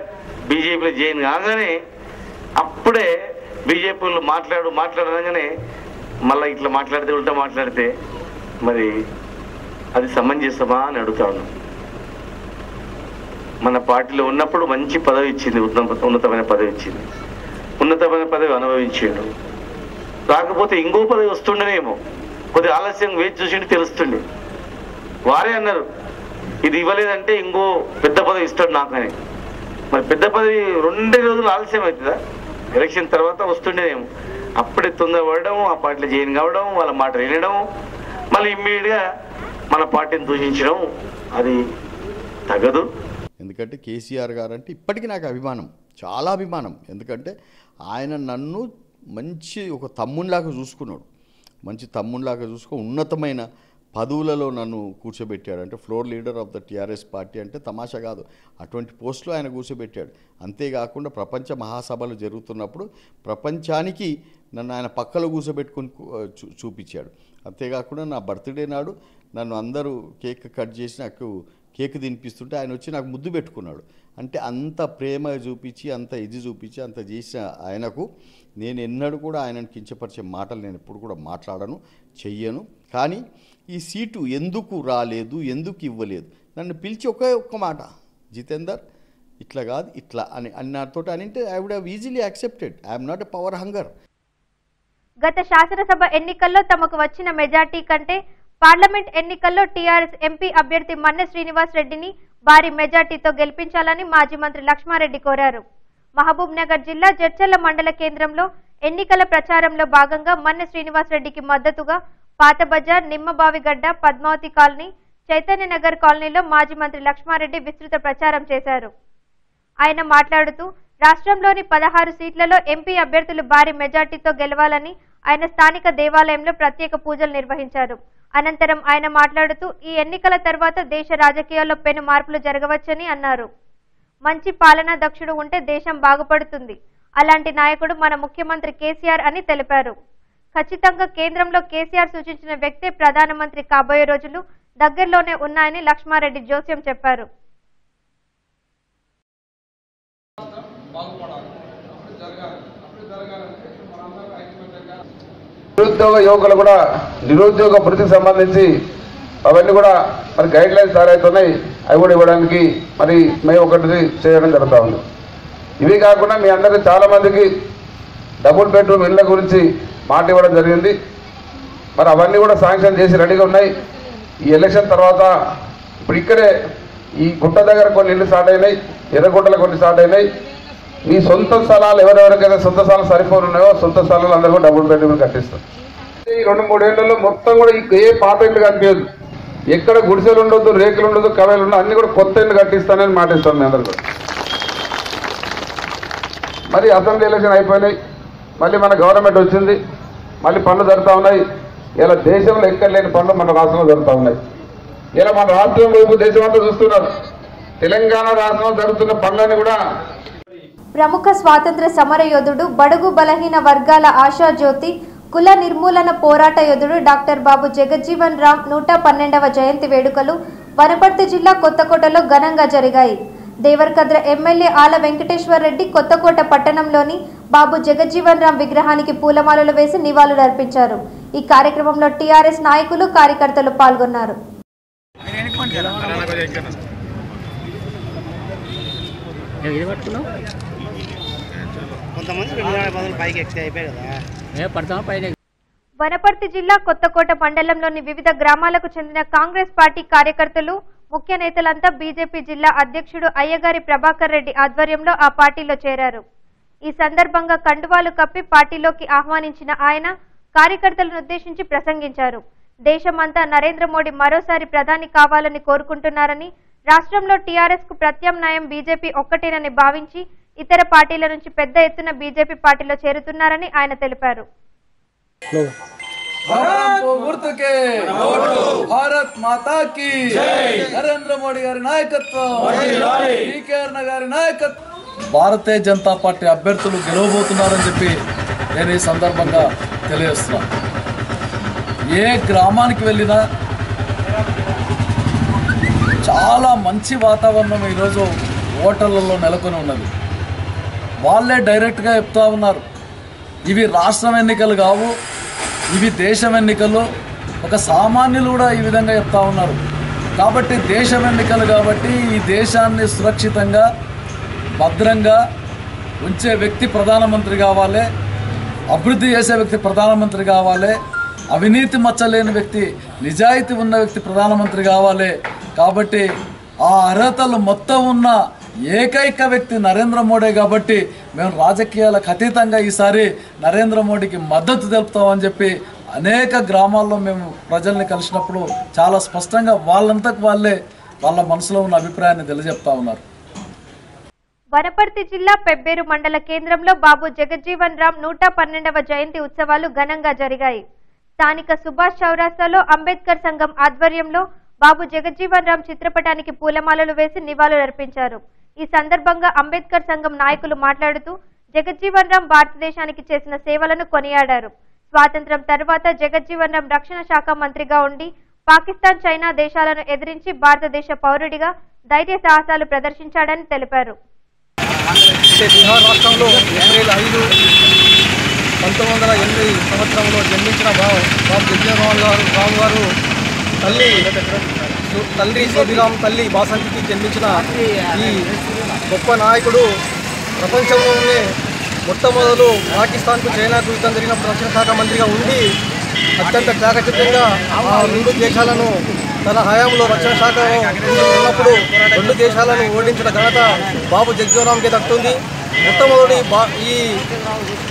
బీజేపీలో జాయిన్ కాగానే అప్పుడే బీజేపీలో మాట్లాడగానే మళ్ళీ ఇట్లా మాట్లాడితే ఉల్టా మాట్లాడితే మరి అది సమంజసమా అని అడుగుతా ఉన్నాను. మన పార్టీలో ఉన్నప్పుడు మంచి పదవి ఇచ్చింది, ఉన్నతమైన పదవి ఇచ్చింది, ఉన్నతమైన పదవి అనుభవించిండు. రాకపోతే ఇంకో పదవి వస్తుండేనేమో, కొద్దిగా ఆలస్యం వేచి చూసిండి తెలుస్తుండే. వారే అన్నారు ఇది ఇవ్వలేదంటే ఇంకో పెద్ద పదవి ఇస్తాడు నాకు అని. మరి పెద్ద పదవి 2 రోజులు ఆలస్యం అవుతుందా? ఎలక్షన్ తర్వాత వస్తుండేదేమో. అప్పుడే తొందరపడడం, ఆ పార్టీలో జాయిన్ కావడం, వాళ్ళ మాట వినడం, మళ్ళీ ఇమ్మీడియట్గా మన పార్టీని దూషించడం అది తగదు. ఎందుకంటే కేసీఆర్ గారు అంటే ఇప్పటికీ నాకు అభిమానం, చాలా అభిమానం. ఎందుకంటే ఆయన నన్ను మంచి ఒక తమ్మునిలాగా చూసుకున్నాడు, మంచి తమ్మునిలాగా చూసుకొని ఉన్నతమైన పదవులలో నన్ను కూర్చోబెట్టాడు. అంటే floor leader of the TRS party అంటే తమాషా కాదు, అటువంటి పోస్టులో ఆయన కూర్చోబెట్టాడు. అంతేకాకుండా ప్రపంచ మహాసభలు జరుగుతున్నప్పుడు ప్రపంచానికి నన్ను ఆయన పక్కలో కూర్చోబెట్టుకొని చూపించాడు. అంతేకాకుండా నా బర్త్డే నాడు నన్ను అందరూ కేక్ కట్ చేసి నాకు కేక్ తినిపిస్తుంటే ఆయన వచ్చి నాకు ముద్దు పెట్టుకున్నాడు. అంటే అంత ప్రేమ చూపించి, అంత ఇది చూపించి, అంత చేసిన ఆయనకు నేను ఎన్నడూ కూడా ఆయనను కించపరిచే మాటలు నేను ఎప్పుడు కూడా మాట్లాడను, చెయ్యను. కానీ ఈ సీటు ఎందుకు రాలేదు, ఎందుకు ఇవ్వలేదు, నన్ను పిలిచి ఒక్క మాట, జితేందర్ ఇట్లా కాదు ఇట్లా అని నాతో అంటే I would have easily accepted. I'm not a power hunger. గత శాసనసభ ఎన్నికల్లో తమకు వచ్చిన మెజార్టీ కంటే పార్లమెంట్ ఎన్నికల్లో టీఆర్ఎస్ ఎంపీ అభ్యర్థి మన్నె శ్రీనివాస్ రెడ్డిని భారీ మెజార్టీతో గెలిపించాలని మాజీ మంత్రి లక్ష్మారెడ్డి కోరారు. మహబూబ్ నగర్ జిల్లా జడ్చర్ల మండల కేంద్రంలో ఎన్నికల ప్రచారంలో భాగంగా మన్నె శ్రీనివాస్ రెడ్డికి మద్దతుగా పాత బజార్, నిమ్మబావిగడ్డ, పద్మావతి కాలనీ, చైతన్యనగర్ కాలనీలో మాజీ మంత్రి లక్ష్మారెడ్డి విస్తృత ప్రచారం చేశారు. ఆయన మాట్లాడుతూ రాష్ట్రంలోని 16 సీట్లలో ఎంపీ అభ్యర్థులు భారీ మెజార్టీతో గెలవాలని ఆయన స్థానిక దేవాలయంలో ప్రత్యేక పూజలు నిర్వహించారు. అనంతరం ఆయన మాట్లాడుతూ ఈ ఎన్నికల తర్వాత దేశ రాజకీయాల్లో పెను మార్పులు జరగవచ్చని అన్నారు. మంచి పాలనా దక్షుడు ఉంటే దేశం బాగుపడుతుంది. అలాంటి నాయకుడు మన ముఖ్యమంత్రి కేసీఆర్ అని తెలిపారు. ఖచ్చితంగా కేంద్రంలో కేసీఆర్ సూచించిన వ్యక్తే ప్రధానమంత్రి కాబోయే రోజులు దగ్గరలోనే ఉన్నాయని లక్ష్మారెడ్డి జోస్యం చెప్పారు. నిరుద్యోగ యువకులు కూడా నిరుద్యోగ వృత్తికి సంబంధించి అవన్నీ కూడా మరి గైడ్ లైన్స్ తయారవుతున్నాయి. అవి కూడా ఇవ్వడానికి మరి మేము ఒకటి చేయడం జరుగుతూ ఉంది. ఇవి కాకుండా మీ అందరికీ చాలామందికి డబుల్ బెడ్రూమ్ ఇళ్ళ గురించి మాట ఇవ్వడం జరిగింది. మరి అవన్నీ కూడా శాంక్షన్ చేసి రెడీగా ఉన్నాయి. ఈ ఎలక్షన్ తర్వాత ఇప్పుడు ఇక్కడే ఈ గుట్ట దగ్గర కొన్ని ఇళ్ళు స్టార్ట్ అయినాయి, ఎర్రగుట్టలో కొన్ని స్టార్ట్ అయినాయి. మీ సొంత స్థలాలు ఎవరెవరికైతే సొంత స్థలాలు సరిపోనున్నాయో సొంత స్థలాలు అందరూ కూడా డబుల్ బెడ్రూమ్ కట్టిస్తారు. ఈ 2-3 ఏళ్లలో మొత్తం కూడా ఏ పాత ఇళ్ళు కనిపించదు, ఎక్కడ గుడిసెలు ఉండొద్దు, రేకులు ఉండదు, కవేలు ఉండదు, అన్ని కూడా కొత్త ఇళ్ళు కట్టిస్తానని మాటిస్తాను మీ అందరు కూడా. మరి అసెంబ్లీ ఎలక్షన్ అయిపోయినాయి, మళ్ళీ మన గవర్నమెంట్ వచ్చింది, మళ్ళీ పనులు జరుగుతూ ఉన్నాయి. ఇలా దేశంలో ఎక్కడ లేని పనులు మన రాష్ట్రంలో జరుగుతూ ఉన్నాయి. ఇలా మన రాష్ట్రం వైపు దేశం అంతా చూస్తున్నారు. తెలంగాణ రాష్ట్రంలో జరుగుతున్న పనులన్నీ కూడా ప్రముఖ స్వాతంత్ర సమర యోధుడు, బడుగు బలహీన వర్గాల ఆశాజ్యోతి, కుల నిర్మూలన పోరాట యోధుడు డాక్టర్ బాబు జగజ్జీవన్ రామ్ 112వ జయంతి వేడుకలు వనపర్తి జిల్లా కొత్తకోటలో ఘనంగా జరిగాయి. దేవరకద్ర ఎమ్మెల్యే ఆల వెంకటేశ్వర్ రెడ్డి కొత్తకోట పట్టణంలోని బాబు జగజ్జీవన్ రామ్ విగ్రహానికి పూలమాలలు వేసి నివాళులర్పించారు. ఈ కార్యక్రమంలో టీఆర్ఎస్ నాయకులు, కార్యకర్తలు పాల్గొన్నారు. వనపర్తి జిల్లా కొత్తకోట మండలంలోని వివిధ గ్రామాలకు చెందిన కాంగ్రెస్ పార్టీ కార్యకర్తలు, ముఖ్య నేతలంతా బీజేపీ జిల్లా అధ్యక్షుడు అయ్యగారి ప్రభాకర్ రెడ్డి ఆధ్వర్యంలో ఆ పార్టీలో చేరారు. ఈ సందర్భంగా కండువాలు కప్పి పార్టీలోకి ఆహ్వానించిన ఆయన కార్యకర్తలను ఉద్దేశించి ప్రసంగించారు. దేశమంతా నరేంద్ర మోడీ మరోసారి ప్రధాని కావాలని కోరుకుంటున్నారని, రాష్ట్రంలో టీఆర్ఎస్ కు ప్రత్యామ్నాయం బీజేపీ ఒక్కటేనని భావించి ఇతర పార్టీల నుంచి పెద్ద ఎత్తున బీజేపీ పార్టీలో చేరుతున్నారని ఆయన తెలిపారు. భారత్ మాతా కీ నరేంద్ర మోడీ గారి నాయకత్వం, గారి నాయకత్వం. భారతీయ జనతా పార్టీ అభ్యర్థులు గెలవబోతున్నారని చెప్పి నేను ఈ సందర్భంగా తెలియజేస్తున్నాను. ఏ గ్రామానికి వెళ్ళినా చాలా మంచి వాతావరణం ఈరోజు ఓటర్లలో నెలకొని ఉన్నది. వాళ్ళే డైరెక్ట్గా చెప్తా ఉన్నారు, ఇవి రాష్ట్రం ఎన్నికలు కావు, ఇవి దేశం ఎన్నికలు. ఒక సామాన్యులు కూడా ఈ విధంగా చెప్తా ఉన్నారు. కాబట్టి దేశం ఎన్నికలు కాబట్టి ఈ దేశాన్ని సురక్షితంగా భద్రంగా ఉంచే వ్యక్తి ప్రధానమంత్రి కావాలి, అభివృద్ధి చేసే వ్యక్తి ప్రధానమంత్రి కావాలి. అవినీతి మచ్చలేని వ్యక్తి, నిజాయితీ ఉన్న వ్యక్తి ప్రధానమంత్రి కావాలి. కాబట్టి ఆ అర్హతలు మొత్తం ఉన్న ఏకైక వ్యక్తి నరేంద్ర మోడీ. కాబట్టి మేము రాజకీయాలకు అతీతంగా ఈసారి నరేంద్ర మోడీకి మద్దతు తెలుపుతామని చెప్పి అనేక గ్రామాల్లో మేము ప్రజల్ని కలిసినప్పుడు చాలా స్పష్టంగా వాళ్ళంతకు వాళ్ళే వాళ్ళ మనసులో ఉన్న అభిప్రాయాన్ని తెలియజెప్తా ఉన్నారు. వనపర్తి జిల్లా పెబ్బేరు మండల కేంద్రంలో బాబు జగజ్జీవన్ రామ్ 112వ జయంతి ఉత్సవాలు ఘనంగా జరిగాయి. స్థానిక సుభాష్ చౌరాస్తాలో అంబేద్కర్ సంఘం ఆధ్వర్యంలో బాబు జగజ్జీవన్ రామ్ చిత్రపటానికి పూలమాలలు వేసి నివాళులర్పించారు. ఈ సందర్భంగా అంబేద్కర్ సంఘం నాయకులు మాట్లాడుతూ జగజ్జీవన్ రామ్ భారతదేశానికి చేసిన సేవలను కొనియాడారు. స్వాతంత్ర్యం తర్వాత జగజ్జీవన్ రామ్ రక్షణ శాఖ మంత్రిగా ఉండి పాకిస్తాన్, చైనా దేశాలను ఎదిరించి భారతదేశ పౌరుడిగా ధైర్య సాహసాలు ప్రదర్శించాడని తెలిపారు. బీహార్ రాష్ట్రంలో ఏప్రిల్ 5, 1980 సంవత్సరంలో జన్మించిన బాబు జగజ్జీవన్ రామ్ గారు తండ్రి శోభిరామ్, తల్లి బాసంతికి జన్మించిన ఈ గొప్ప నాయకుడు ప్రపంచంలోనే మొట్టమొదలు పాకిస్తాన్కు, చైనాకు యుద్ధం జరిగినప్పుడు రక్షణ శాఖ మంత్రిగా ఉండి అత్యంత చాకచక్యంగా ఆ రెండు దేశాలను తన హయాంలో రక్షణ శాఖ ఉన్నప్పుడు రెండు దేశాలను ఓడించిన ఘనత బాబు జగజ్జీవన్ రామ్కే దక్కుతుంది. మొట్టమొదటి ఈ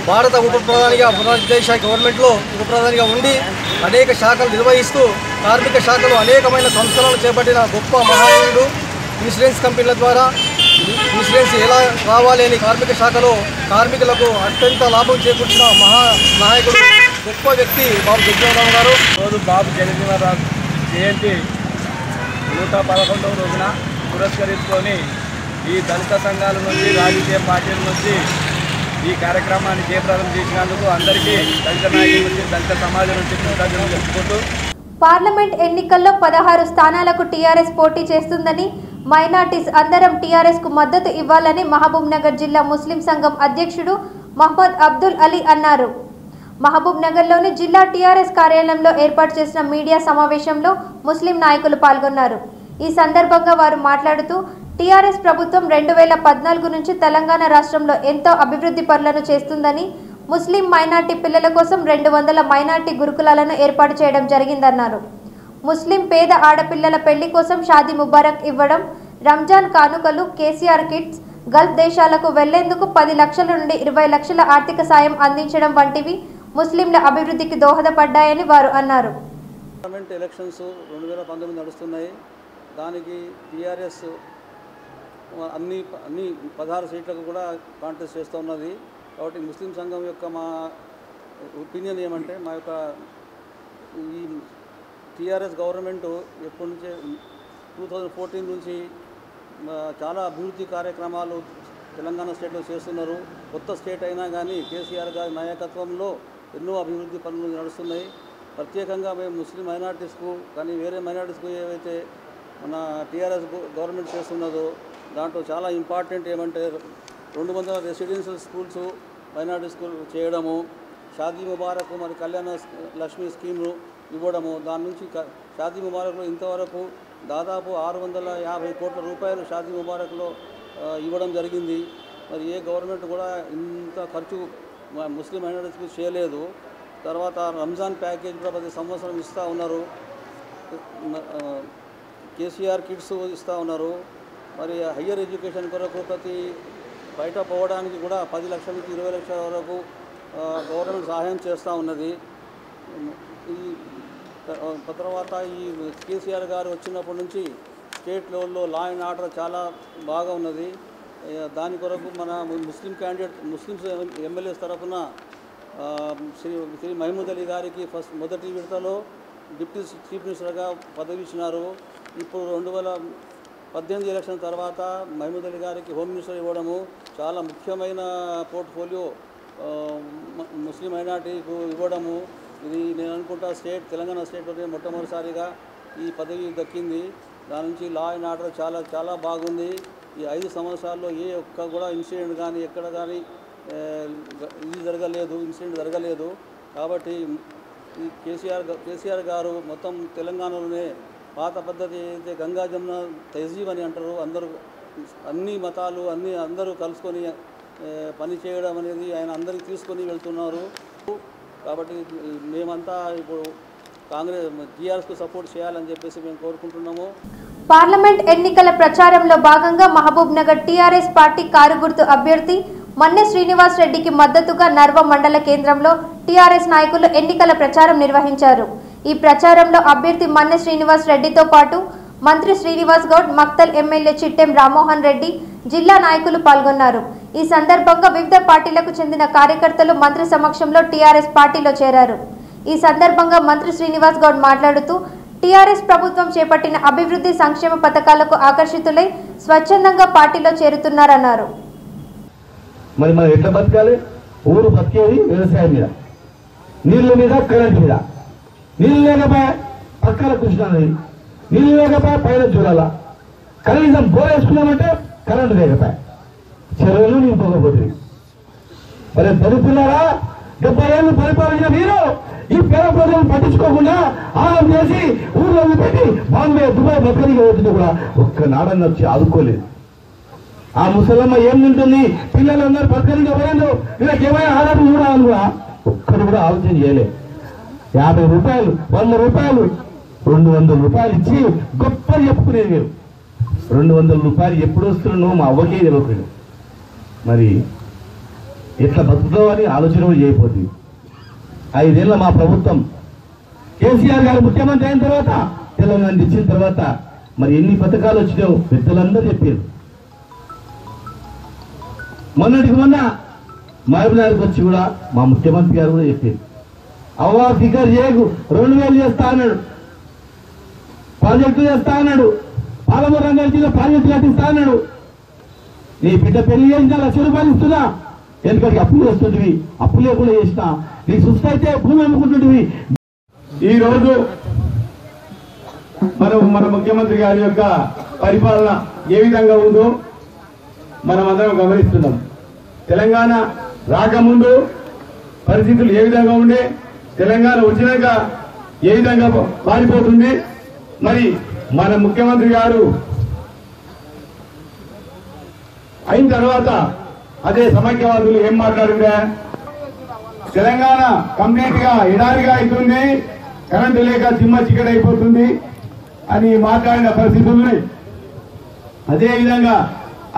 భారత ఉప ప్రధానిగా, భారతదేశ గవర్నమెంట్లో ఉప ప్రధానిగా ఉండి అనేక శాఖలు నిర్వహిస్తూ కార్మిక శాఖలో అనేకమైన సంస్థలను చేపట్టిన గొప్ప మహానీయుడు. ఇన్సూరెన్స్ కంపెనీల ద్వారా ఇన్సూరెన్స్ ఎలా రావాలి అని కార్మిక శాఖలో కార్మికులకు అత్యంత లాభం చేకూర్చిన మహానాయకుడు, గొప్ప వ్యక్తి బాబు జగజ్జీవన్ రామ్ గారు. రోజు బాబు జగజ్జీవన్ రామ్ జయంతి 111వ రోజున పురస్కరించుకొని ఈ దళిత సంఘాల నుంచి, రాజకీయ పార్టీల నుంచి ఈ కార్యక్రమాన్ని జయప్రదం చేసినందుకు అందరికీ దళిత నాయకుల నుంచి, దళిత సమాజం నుంచి కృతజ్ఞతలు తెలుపుకుంటూ పార్లమెంట్ ఎన్నికల్లో 16 స్థానాలకు టీఆర్ఎస్ పోటీ చేస్తుందని, మైనార్టీస్ అందరం టీఆర్ఎస్ కు మద్దతు ఇవ్వాలని మహబూబ్ నగర్ జిల్లా ముస్లిం సంఘం అధ్యక్షుడు మహమ్మద్ అబ్దుల్ అలీ అన్నారు. మహబూబ్ నగర్లోని జిల్లా టీఆర్ఎస్ కార్యాలయంలో ఏర్పాటు చేసిన మీడియా సమావేశంలో ముస్లిం నాయకులు పాల్గొన్నారు. ఈ సందర్భంగా వారు మాట్లాడుతూ టీఆర్ఎస్ ప్రభుత్వం 2014 నుంచి తెలంగాణ రాష్ట్రంలో ఎంతో అభివృద్ధి పనులను చేస్తుందని, ముస్లిం మైనార్టీ పిల్లల కోసం 200 మైనార్టీ గురుకులాలను ఏర్పాటు చేయడం జరిగిందన్నారు. ముస్లిం పేద ఆడపిల్లల పెళ్లి కోసం షాదీ ముబారక్ ఇవ్వడం, రంజాన్ కానుకలు, కేసీఆర్ కిట్స్, గల్ఫ్ దేశాలకు వెళ్లేందుకు 10 లక్షల నుండి 20 లక్షల ఆర్థిక సాయం అందించడం వంటివి ముస్లింల అభివృద్ధికి దోహదపడ్డాయని వారు అన్నారు. పార్లమెంట్ ఎలక్షన్స్ 2019 నడుస్తున్నాయి. దానికి టీఆర్ఎస్ అన్ని 16 సీట్లకు కూడా కాంటెస్ట్ చేస్తూ ఉన్నది. కాబట్టి ముస్లిం సంఘం యొక్క మా ఒపీనియన్ ఏమంటే, మా యొక్క ఈ టీఆర్ఎస్ గవర్నమెంట్ ఎప్పటి నుంచే 2014 నుంచి చాలా అభివృద్ధి కార్యక్రమాలు తెలంగాణ స్టేట్లో చేస్తున్నారు. కొత్త స్టేట్ అయినా కానీ కేసీఆర్ గారి నాయకత్వంలో ఎన్నో అభివృద్ధి పనులు నడుస్తున్నాయి. ప్రత్యేకంగా మేము ముస్లిం మైనార్టీస్కు కానీ వేరే మైనార్టీస్కు ఏవైతే మన టీఆర్ఎస్ గవర్నమెంట్ చేస్తున్నదో దాంట్లో చాలా ఇంపార్టెంట్ ఏమంటే 200 రెసిడెన్షియల్ స్కూల్స్ మైనార్టీ స్కూల్ చేయడము, షాదీ ముబారక్ మరి కళ్యాణ లక్ష్మి స్కీమ్లు ఇవ్వడము. దాని నుంచి షాదీ ముబారక్లో ఇంతవరకు దాదాపు 650 కోట్ల రూపాయలు షాదీ ముబారక్లో ఇవ్వడం జరిగింది. మరి ఏ గవర్నమెంట్ కూడా ఇంత ఖర్చు ముస్లిం మైనారిటీస్కి చేయలేదు. తర్వాత రంజాన్ ప్యాకేజ్ కూడా ప్రతి సంవత్సరం ఇస్తూ ఉన్నారు. కేసీఆర్ కిట్స్ ఇస్తూ ఉన్నారు. మరి హయ్యర్ ఎడ్యుకేషన్ కొరకు ప్రతి బయట పోవడానికి కూడా 10 లక్షల నుంచి 20 లక్షల వరకు గవర్నమెంట్ సహాయం చేస్తూ ఉన్నది. ఈ తర్వాత ఈ కేసీఆర్ గారు వచ్చినప్పటి నుంచి స్టేట్ లెవెల్లో లా అండ్ ఆర్డర్ చాలా బాగా ఉన్నది. దాని కొరకు మన ముస్లిమ్స్ ఎమ్మెల్యేస్ తరఫున శ్రీ మహమూద్ అలీ గారికి మొదటి విడతలో డిప్యూటీ చీఫ్ మినిస్టర్గా పదవి ఇచ్చినారు. ఇప్పుడు 2018 ఎలక్షన్ తర్వాత మహమూద్ అలీ గారికి హోమ్ మినిస్టర్ ఇవ్వడము చాలా ముఖ్యమైన పోర్ట్ఫోలియో ముస్లిం మైనార్టీకు ఇవ్వడము. ఇది నేను అనుకుంటా తెలంగాణ స్టేట్లోనే మొట్టమొదటిసారిగా ఈ పదవి దక్కింది. దాని నుంచి లా అండ్ ఆర్డర్ చాలా చాలా బాగుంది. ఈ 5 సంవత్సరాల్లో ఏ ఒక్క కూడా ఇన్సిడెంట్ కానీ ఎక్కడ కానీ ఇన్సిడెంట్ జరగలేదు. కాబట్టి ఈ కేసీఆర్ గారు మొత్తం తెలంగాణలోనే పాత పద్ధతి అయితే గంగా జమున తహజీబ్ అని అంటారు. అన్ని మతాలు అందరూ కలుసుకొని పని చేయడం అనేది ఆయన అందరికీ తీసుకొని వెళ్తున్నారు. కాబట్టి మేమంతా ఇప్పుడు కాంగ్రెస్ టీఆర్ఎస్కు సపోర్ట్ చేయాలని చెప్పేసి మేము కోరుకుంటున్నాము. పార్లమెంట్ ఎన్నికల ప్రచారంలో భాగంగా Mahabubnagar TRS party car గుర్తు అభ్యర్థి మన్నె శ్రీనివాస్ రెడ్డికి మద్దతుగా నర్వ మండల కేంద్రంలో టీఆర్ఎస్ నాయకులు ఎన్నికల ప్రచారం నిర్వహించారు. ఈ ప్రచారంలో అభ్యర్థి మన్నె శ్రీనివాస్ రెడ్డితో పాటు మంత్రి శ్రీనివాస్ గౌడ్, మక్తల్ ఎమ్మెల్యే చిట్టెం రామ్మోహన్ రెడ్డి, జిల్లా నాయకులు పాల్గొన్నారు. ఈ సందర్భంగా వివిధ పార్టీలకు చెందిన కార్యకర్తలు మంత్రి సమక్షంలో టీఆర్ఎస్ పార్టీలో చేరారు. ఈ సందర్భంగా మంత్రి శ్రీనివాస్ గౌడ్ మాట్లాడుతూ టీఆర్ఎస్ ప్రభుత్వం చేపట్టిన అభివృద్ధి సంక్షేమ పథకాలకు ఆకర్షితులై స్వచ్ఛందంగా పార్టీలో చేరుతున్నారన్నారు. మరి మనం ఎట్లా బతకాలి? ఊరు బతికేది వ్యవసాయం మీద, నీళ్ళ మీద, కరెంటు మీద. నీళ్ళు లేకపోయా పక్కన కృష్ణానది, నీళ్ళు లేకపోయా పైన చూడాల, కనీసం బోరేసుకున్నామంటే కరెంటు లేకపోయా, చెరువులు నింపుకోబోతుంది. మరి చదువుకున్నారా? 70 ఏళ్ళు పరిపాలించిన మీరు ఈ పేద ప్రజలను పట్టించుకోకుండా ఆలం చేసి ఊళ్ళో పెట్టి బాంబే, దుబాయ్ బతకనికి పోతుంది కూడా ఒక్కనాడని వచ్చి ఆదుకోలేదు. ఆ ముసలమ్మ ఏం తింటుంది, పిల్లలందరూ బతకనికి పోయిందో వీళ్ళకి ఏమైనా ఆధారం చూడాలని కూడా ఒక్కరు కూడా ఆలోచన చేయలేదు. 50 రూపాయలు, 100 రూపాయలు, 200 రూపాయలు ఇచ్చి గొప్ప చెప్పుకునేది మీరు. 200 రూపాయలు ఎప్పుడు వస్తున్నావు మా అవ్వకే తెలియదు. మరి ఎట్లా బతుకుతామని ఆలోచన కూడా చేయకపోతుంది. 5 ఏళ్ళ మా ప్రభుత్వం కేసీఆర్ గారు ముఖ్యమంత్రి అయిన తర్వాత, తెలంగాణ ఇచ్చిన తర్వాత మరి ఎన్ని పథకాలు వచ్చినాయో పెద్దలందరూ చెప్పారు. మొన్నటికి మొన్న మహబూబ్నగర్కి వచ్చి కూడా మా ముఖ్యమంత్రి గారు కూడా చెప్పారు, అవ్వా ఫికర్ చేయకు, 2000 చేస్తా అన్నాడు, ప్రాజెక్టు చేస్తా అన్నాడు, పాలమూరు రంగారెడ్డిలో ప్రాజెక్టు కట్టిస్తా అన్నాడు, నీ బిడ్డ పెళ్లి చేసిన 1 లక్ష రూపాయలు ఇస్తున్నా, ఎందుకంటే అప్పులు చేస్తుంటివి, అప్పు లేకుండా చేసిన నీ సుస్థ అయితే భూమి అమ్ముకుంటుంటివి. ఈ రోజు మన ముఖ్యమంత్రి గారి యొక్క పరిపాలన ఏ విధంగా ఉందో మనం అందరం గమనిస్తున్నాం. తెలంగాణ రాకముందు పరిస్థితులు ఏ విధంగా ఉండే, తెలంగాణ వచ్చినాక ఏ విధంగా మారిపోతుంది. మరి మన ముఖ్యమంత్రి గారు అయిన తర్వాత అదే సమైక్యవాదులు ఏం మాట్లాడిందే, తెలంగాణ కంప్లీట్ గా ఎడారిగా అవుతుంది, కరెంటు లేక చిమ్మ చిక్కడి అయిపోతుంది అని మాట్లాడిన పరిస్థితుల్ని, అదే విధంగా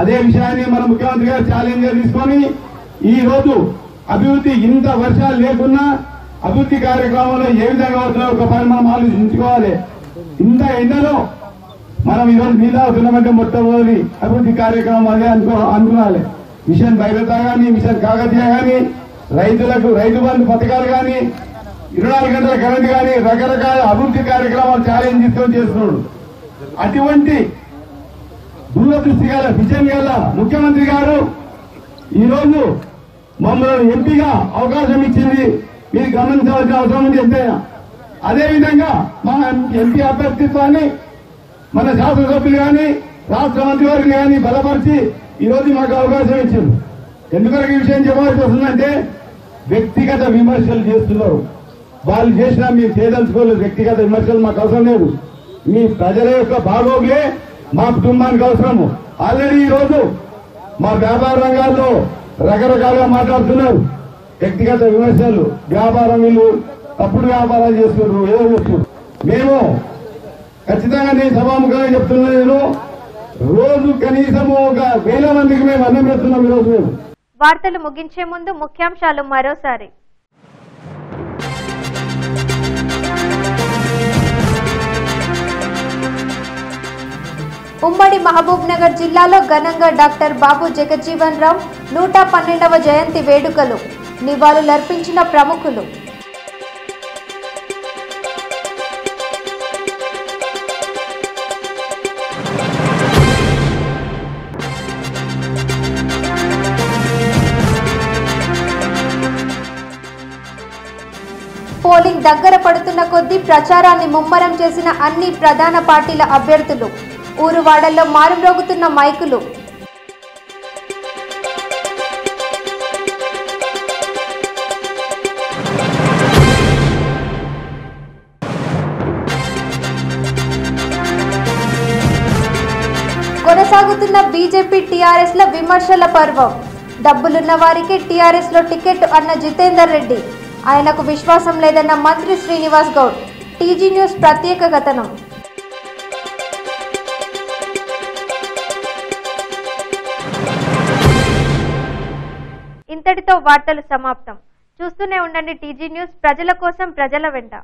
అదే విషయాన్ని మన ముఖ్యమంత్రి గారు ఛాలెంజ్ గా తీసుకొని ఈ రోజు అభివృద్ధి ఇంత వర్షాలు లేకున్నా అభివృద్ధి కార్యక్రమంలో ఏ విధంగా అవుతున్నాయో ఒక పని మనం ఆలోచించుకోవాలి. ఇంత ఎండలో మనం ఈరోజు నీళ్ళు అవుతున్నామంటే మొట్టమొదటి అభివృద్ధి కార్యక్రమం అదే అనుకోవాలి. మిషన్ భైరత కానీ, మిషన్ కాకతీయ కానీ, రైతులకు రైతు బంధు పథకాలు కానీ, 24 గంటల కరెంట్ కానీ, రకరకాల అభివృద్ధి కార్యక్రమాలు ఛాలెంజ్ తీసుకొని చేస్తున్నాడు. అటువంటి దూరదృష్టి గల విజన్ గల ముఖ్యమంత్రి గారు ఈరోజు మమ్మల్ని ఎంపీగా అవకాశం ఇచ్చింది, మీరు గమనించవలసిన అవసరం ఉంది ఎంతైనా. అదేవిధంగా మా ఎంపీ అభ్యర్థిత్వాన్ని మన శాసనసభ్యులు కానీ, రాష్ట్ర మంత్రివర్గం కానీ బలపరిచి ఈరోజు మాకు అవకాశం ఇచ్చింది. ఎందుకంటే ఈ విషయం చెప్పాల్సి వస్తుందంటే వ్యక్తిగత విమర్శలు చేస్తున్నారు. వాళ్ళు చేసినా మీరు చేయదలుచుకోలేదు. వ్యక్తిగత విమర్శలు మాకు అవసరం లేదు. మీ ప్రజల యొక్క బాగోగులే మా కుటుంబానికి అవసరము. ఆల్రెడీ ఈరోజు మా వ్యాపార రంగాల్లో రకరకాలుగా మాట్లాడుతున్నారు. వ్యక్తిగత విమర్శలు, వ్యాపారం వీళ్ళు తప్పుడు వ్యాపారాలు చేస్తున్నారు, ఏదో చేస్తున్నారు. మేము ఖచ్చితంగా నేను సభాముఖంగా చెప్తున్నా, నేను రోజు కనీసము 1000 మందికి మేము అన్నం పెడుతున్నాం ఈరోజు. మేము వార్తలు ముగించే ముందు ముఖ్యాంశాలు మరోసారి. ఉమ్మడి మహబూబ్ నగర్ జిల్లాలో ఘనంగా డాక్టర్ బాబు జగజ్జీవన్ రామ్ 112వ జయంతి వేడుకలు, నివాళులర్పించిన ప్రముఖులు. పోలింగ్ దగ్గర పడుతున్న కొద్దీ ప్రచారాన్ని ముమ్మరం చేసిన అన్ని ప్రధాన పార్టీల అభ్యర్థులు. ఊరువాడల్లో మారుమ్రోగుతున్న మైకులు. కొనసాగుతున్న బీజేపీ టీఆర్ఎస్ ల విమర్శల పర్వం. డబ్బులున్న వారికి టీఆర్ఎస్ లో టికెట్ అన్న జితేందర్ రెడ్డి. ఆయనకు విశ్వాసం లేదన్న మంత్రి శ్రీనివాస్ గౌడ్. టీజీ న్యూస్ ప్రత్యేక కథనం. ఇంతటితో వార్తలు సమాప్తం. చూస్తూనే ఉండండి టీజీ న్యూస్, ప్రజల కోసం ప్రజల వెంట.